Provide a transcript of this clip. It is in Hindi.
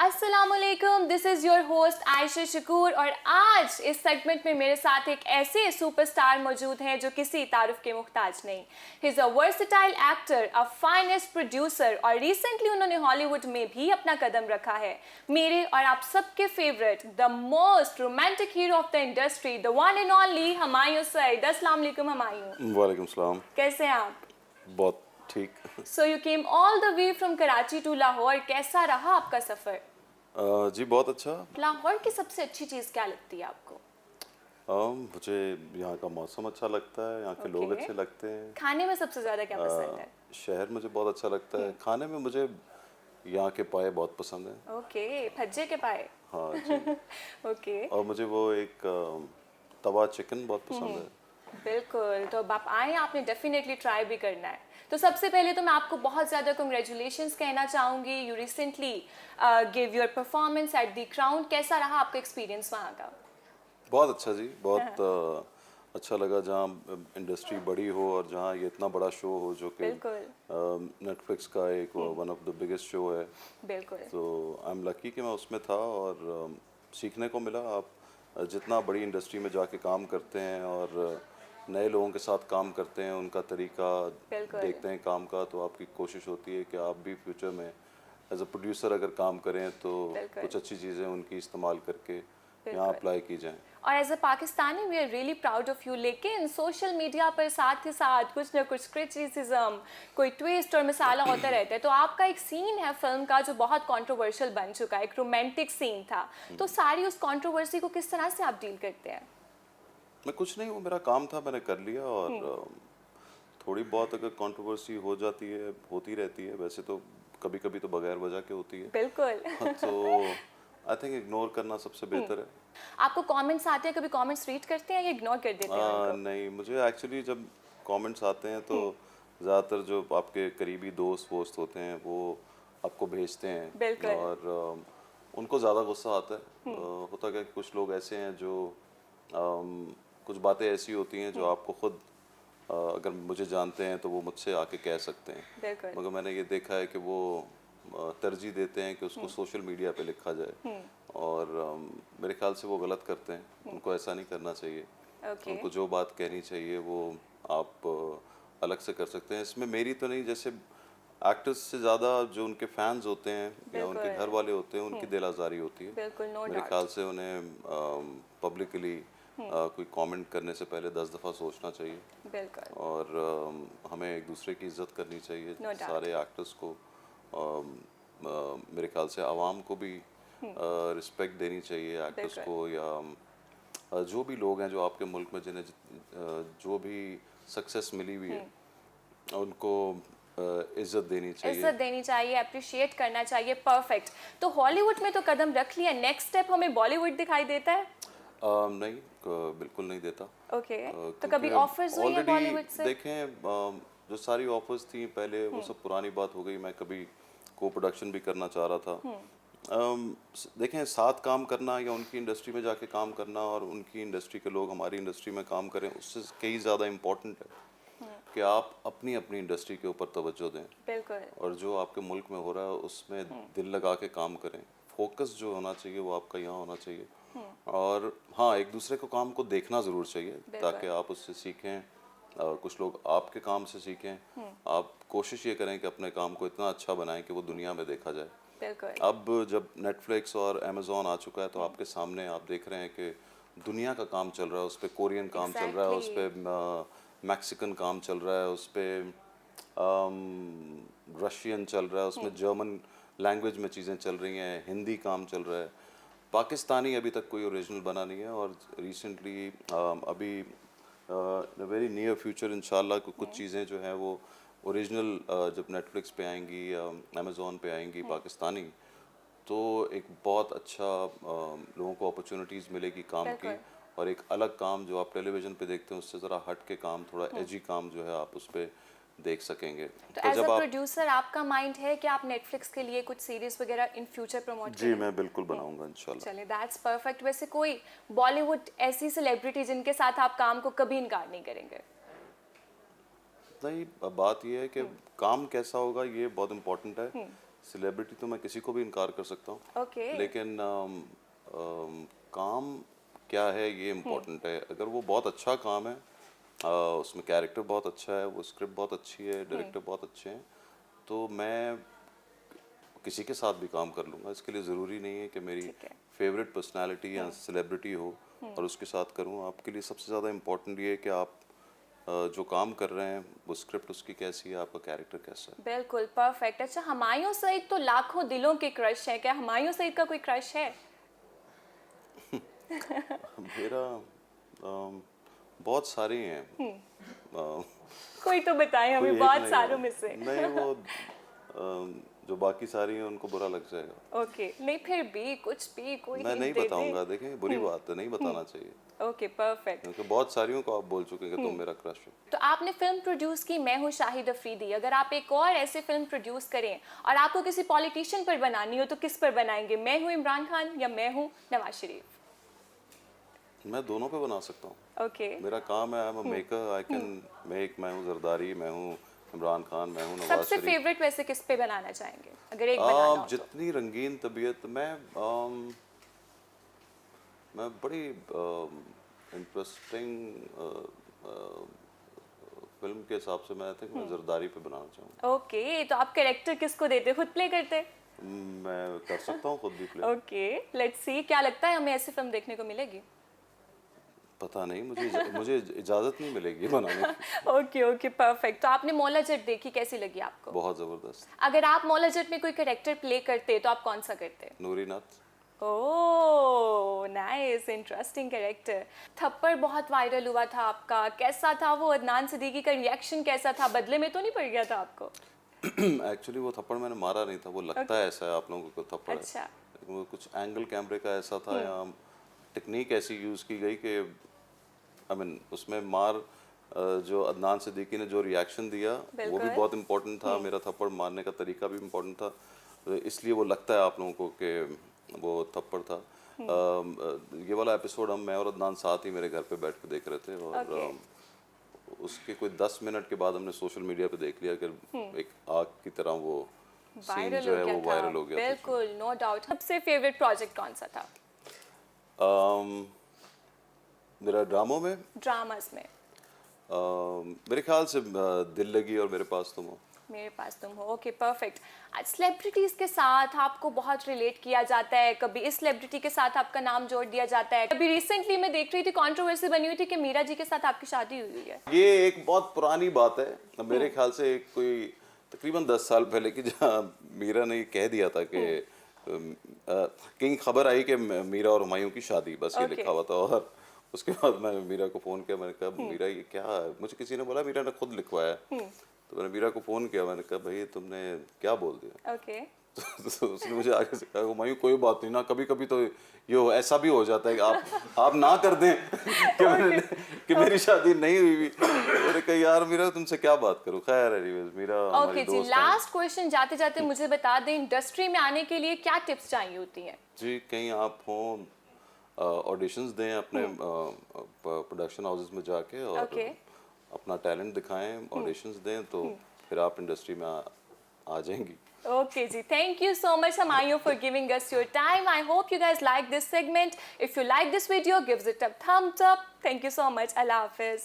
अस्सलामुअलैकुम, this is your host Ayesha Shakoor और आज इस सेगमेंट में मेरे साथ एक ऐसे सुपरस्टार मौजूद हैं जो किसी तारुफ के मुहताज नहीं। He is a versatile actor, a finest producer और रिसेंटली उन्होंने हॉलीवुड में भी अपना कदम रखा है। मेरे और आप सबके favourite, the most romantic hero of the industry, the one and only Humayun Saeed. अस्सलाम वालेकुम हुमायूं। वालेकुम सलाम। कैसे हैं आप? बहुत ठीक। So you came all the way from Karachi to Lahore, कैसा रहा आपका सफ़र? जी बहुत अच्छा। लाहौर की सबसे अच्छी चीज़ क्या लगती है आपको? मुझे यहाँ का मौसम अच्छा लगता है, यहाँ के लोग अच्छे लगते हैं। खाने में सबसे ज़्यादा क्या पसंद है? शहर मुझे बहुत अच्छा लगता है। खाने में मुझे यहाँ के पाए बहुत पसंद हैं। ओके, भज्जे के पाए। हाँ जी। ओके, और मुझे वो एक तवा चिकन बहुत पसंद है। बिल्कुल। तो अब आप आए, आपने डेफिनेटली ट्राई भी करना है। तो सबसे पहले तो मैं आपको बहुत ज़्यादा कंग्रेचुलेशंस कहना चाहूँगी। You recently give your performance at the crown. कैसा रहा आपका एक्सपीरियंस वहाँ का? बहुत अच्छा जी, बहुत अच्छा लगा जहाँ इंडस्ट्री बड़ी हो और जहाँ ये इतना बड़ा शो हो जो कि बिल्कुल, नेटफ्लिक्स का एक one of the biggest show है। बिल्कुल। तो आई एम लकी कि मैं उसमें था और सीखने को मिला। आप जितना बड़ी इंडस्ट्री में जाके काम करते हैं और नए लोगों के साथ काम करते हैं, उनका तरीका बिल्कुल। देखते हैं काम का, तो आपकी कोशिश होती है कि आप भी फ्यूचर में एज अ प्रोड्यूसर अगर काम करें तो बिल्कुल। कुछ अच्छी चीज़ें उनकी इस्तेमाल करके यहाँ बिल्कुल। अप्लाई की जाएँ। और as a Pakistani we are really proud of you. लेकिन सोशल मीडिया पर साथ ही साथ कुछ ना कुछ क्रिटिसिज्म, कोई ट्विस्ट और मिसाला होता रहता है। तो आपका एक सीन है फिल्म का जो बहुत कंट्रोवर्शियल बन चुका है, एक रोमांटिक सीन था। तो सारी उस कंट्रोवर्सी को किस तरह से आप डील करते हैं? मैं कुछ नहीं, वो मेरा काम था, मैंने कर लिया। और थोड़ी बहुत अगर कंट्रोवर्सी हो जाती है, होती रहती है, वैसे तो कभी कभी तो बगैर वजह के होती है। बिल्कुल। तो आई थिंक इग्नोर करना सबसे बेहतर है। आपको कमेंट्स आते हैं, कभी कमेंट्स रीड करते हैं या इग्नोर कर देते हैं उनको? नहीं, मुझे एक्चुअली जब कमेंट्स आते हैं तो ज़्यादातर जो आपके करीबी दोस्त वोस्त होते हैं वो आपको भेजते हैं बिल्कुल। और उनको ज़्यादा गुस्सा आता है। होता क्या है कि कुछ लोग ऐसे हैं जो कुछ बातें ऐसी होती हैं जो आपको खुद अगर मुझे जानते हैं तो वो मुझसे आके कह सकते हैं, बिल्कुल। मगर मैंने ये देखा है कि वो तरजीह देते हैं कि उसको सोशल मीडिया पे लिखा जाए। और मेरे ख्याल से वो गलत करते हैं, उनको ऐसा नहीं करना चाहिए। ओके। उनको जो बात कहनी चाहिए वो आप अलग से कर सकते हैं। इसमें मेरी तो नहीं, जैसे एक्टर्स से ज़्यादा जो उनके फैंस होते हैं या उनके घर बिल्कुल। वाले होते हैं उनकी दिल आज़ारी होती है। बिल्कुल, नो मेरे डाउट। ख्याल से उन्हें पब्लिकली कोई कमेंट करने से पहले 10 दफ़ा सोचना चाहिए। बिल्कुल, और हमें एक दूसरे की इज्जत करनी चाहिए, नो डाउट। सारे एक्टर्स को। मेरे ख्याल से आवाम को भी रिस्पेक्ट देनी चाहिए एक्टर्स बिल्कुल। को, या जो भी लोग हैं जो आपके मुल्क में जिन्हें जो भी सक्सेस मिली हुई है उनको इज्जत देनी चाहिए। इज्जत देनी चाहिए, अप्रिशिएट करना चाहिए। परफेक्ट। तो हॉलीवुड में तो कदम रख लिया, नेक्स्ट स्टेप हमें बॉलीवुड दिखाई देता है? नहीं, बिल्कुल नहीं देता। ओके। तो क्योंकि कभी ऑफर्स हुई हैं ऑलरेडी बॉलीवुड से? देखें, जो सारी ऑफर्स थी पहले वो सब पुरानी बात हो गई। मैं कभी को प्रोडक्शन भी करना चाह रहा था। देखें, साथ काम करना या उनकी इंडस्ट्री में जाके काम करना और उनकी इंडस्ट्री के लोग हमारी इंडस्ट्री में काम करें, उससे कई ज़्यादा इम्पोर्टेंट है कि आप अपनी अपनी इंडस्ट्री के ऊपर तवज्जो दें बिल्कुल। और जो आपके मुल्क में हो रहा है उसमें दिल लगा के काम करें। फोकस जो होना चाहिए वो आपका यहाँ होना चाहिए। और हाँ, एक दूसरे को काम को देखना ज़रूर चाहिए ताकि आप उससे सीखें। कुछ लोग आपके काम से सीखें। आप कोशिश ये करें कि अपने काम को इतना अच्छा बनाएं कि वो दुनिया में देखा जाए। बिल्कुल। अब जब नेटफ्लिक्स और अमेज़ॉन आ चुका है तो आपके सामने आप देख रहे हैं कि दुनिया का काम चल रहा है, उस पर कोरियन काम चल रहा है, उस पर मैक्सिकन काम चल रहा है, उस पर रशियन चल रहा है, उसमें जर्मन लैंग्वेज में चीज़ें चल रही हैं, हिंदी काम चल रहा है। पाकिस्तानी अभी तक कोई ओरिजिनल बना नहीं है और रिसेंटली अभी वेरी नियर फ्यूचर इंशाल्लाह कुछ चीज़ें जो हैं वो ओरिजिनल जब नेटफ्लिक्स पे आएंगी या अमेज़ॉन पे आएंगी पाकिस्तानी, तो एक बहुत अच्छा लोगों को अपॉर्चुनिटीज़ मिलेगी काम की। बिल्कुल। और एक अलग काम जो आप टेलीविज़न पे देखते हैं उससे ज़रा हट के काम, थोड़ा एजी काम जो है आप उस पर देख सकेंगे। तो तो एज अ जब आप, प्रोड्यूसर आपका माइंड है कि आप नेटफ्लिक्स के लिए कुछ सीरीज वगैरह इन फ्यूचर प्रमोट जी करें? मैं बिल्कुल बनाऊंगा इंशाल्लाह। चले, दैट्स परफेक्ट। वैसे कोई बॉलीवुड ऐसी सेलिब्रिटी जिनके साथ आप काम को कभी इनकार नहीं करेंगे? नहीं, अब बात यह है कि काम कैसा होगा ये बहुत इम्पोर्टेंट है। सेलिब्रिटी तो मैं किसी को भी इनकार कर सकता हूँ, ओके लेकिन काम क्या है ये इम्पोर्टेंट है। अगर वो बहुत अच्छा काम है, उसमें कैरेक्टर बहुत अच्छा है, वो स्क्रिप्ट बहुत अच्छी है, डायरेक्टर बहुत अच्छे हैं, तो मैं किसी के साथ भी काम कर लूँगा। इसके लिए ज़रूरी नहीं है कि मेरी ठीक है। फेवरेट पर्सनालिटी या सेलिब्रिटी हो और उसके साथ करूँ। आपके लिए सबसे ज़्यादा इम्पोर्टेंट ये है कि आप जो काम कर रहे हैं वो स्क्रिप्ट उसकी कैसी है, आपका कैरेक्टर कैसा है। बिल्कुल परफेक्ट। अच्छा, हुमायूं सईद तो लाखों दिलों के क्रश है, क्या हुमायूं सईद का कोई क्रश है? मेरा बहुत सारे हैं। कोई तो बताएं कोई हमें एक बहुत नहीं सारों है। में से। नहीं, वो जो बाकी सारी हैं उनको बुरा लग जाएगा। ओके, नहीं फिर भी कुछ भी कोई मैं हिंट नहीं दे दे। बताऊंगा, देखें बुरी बात है, नहीं बताना चाहिए, ओके परफेक्ट। क्योंकि बहुत सारियों को आप बोल चुके हैं कि तुम मेरा क्रश हो। तो आपने फिल्म प्रोड्यूस की मैं हूँ शाहिद अफरीदी, अगर आप एक और ऐसी फिल्म प्रोड्यूस करें और आपको किसी पॉलिटिशियन पर बनानी हो तो किस पर बनाएंगे? मैं हूँ इमरान खान या मैं हूँ नवाज शरीफ? मैं दोनों पे बना सकता हूँ। ओके, मेरा काम है, I am a maker, I can make. मैं हूँ जरदारी, मैं हूँ इमरान खान, मैं हूँ नवाज सबसे शरीफ। फेवरेट वैसे किस पे बनाना चाहेंगे अगर एक बनाना हो तो? जितनी रंगीन तबीयत, मैं बड़ी इंटरेस्टिंग फिल्म के हिसाब से मैं थिंक मैं जरदारी पे बनाना चाहूँगा। ओके, तो आप कैरेक्टर किसको देते, खुद प्ले करते? मैं कर सकता हूँ खुद भी प्ले। ओके, लेट्स सी, क्या लगता है हमें ऐसी फिल्म देखने को मिलेगी? पता नहीं, मुझे इजाज़त नहीं मिलेगी बनाने की। Okay okay perfect. तो आपने मौला जट देखी, कैसी लगी आपको? बहुत ज़बरदस्त। अगर आप मौला जट में कोई कैरेक्टर प्ले करते तो आप कौन सा करते? Noori Nath. Oh nice, interesting character. थप्पड़ बहुत वायरल हुआ था आपका, कैसा था वो? अदनान सिद्दीकी का रिएक्शन कैसा था? बदले में तो नहीं पड़ गया था आपको? एक्चुअली वो थप्पड़ मैंने मारा नहीं था, वो लगता है ऐसा है आप लोगों को थप्पड़ है, अच्छा, लेकिन वो कुछ एंगल कैमरे का ऐसा था या टेक्निक ऐसी यूज़ की गई कि आई मीन उसमें जो अदनान सिद्दीकी ने जो रिएक्शन दिया वो भी बिल्कुल। बहुत इम्पोर्टेंट था, मेरा थप्पड़ मारने का तरीका भी इम्पोर्टेंट था, तो इसलिए वो लगता है आप लोगों को कि वो थप्पड़ था। ये वाला एपिसोड मैं और अदनान साथ ही मेरे घर पे बैठ के देख रहे थे और Okay. उसके कोई 10 मिनट के बाद हमने सोशल मीडिया पे देख लिया कि एक आग की तरह वो सीन वायरल जो हो है गया वो था। वायरल हो गया था। बिल्कुल, नो डाउट। सबसे फेवरेट प्रोजेक्ट कौन सा था मेरा ड्रामों में ड्रामास में? मेरे ख्याल से दिल लगी और मेरे पास तुम हो। मेरे पास तुम हो। Okay perfect. आज सेलिब्रिटीज के साथ आपको बहुत रिलेट किया जाता है, कभी इस सेलिब्रिटी के साथ आपका नाम जोड़ दिया जाता है। कभी रिसेंटली मैं देख रही थी कंट्रोवर्सी बनी हुई थी कि मीरा जी के साथ आपकी शादी हुई है। ये एक बहुत पुरानी बात है, मेरे ख्याल से कोई तकरीबन 10 साल पहले की, जहाँ मीरा ने कह दिया था कि कहीं खबर आई कि मीरा और हुमायूं की शादी, बस ये Okay. लिखा हुआ था। और उसके बाद मैंने मीरा को फ़ोन किया, मैंने कहा मीरा ये क्या है? मुझे किसी ने बोला मीरा ने खुद लिखवाया है। तो मैंने मीरा को फ़ोन किया, मैंने कहा भाई तुमने क्या बोल दिया? ओके तो उसने मुझे आगे से कहा हुमायूं कोई बात नहीं ना, कभी कभी तो ऐसा भी हो जाता है कि आप ना कर दें कि मेरी शादी नहीं हुई भी। मैंने कहा यार मीरा तुमसे क्या बात करूं। खैर एनीवेज, मीरा हमारी ओके जी, दोस्त है। लास्ट क्वेश्चन जाते जाते मुझे बता दें, इंडस्ट्री में आने के लिए क्या टिप्स चाहिए होती हैं? जी, कहीं आप हों, ऑडिशंस दें अपने प्रोडक्शन हाउसेस में जाके और Okay. अपना टैलेंट दिखाएं, ऑडिशंस दें, तो फिर आप इंडस्ट्री में आ जाएंगी। Okay ji, thank you so much Humayun for giving us your time. I hope you guys like this segment. If you like this video, give it a thumbs up. Thank you so much. Allah Hafiz.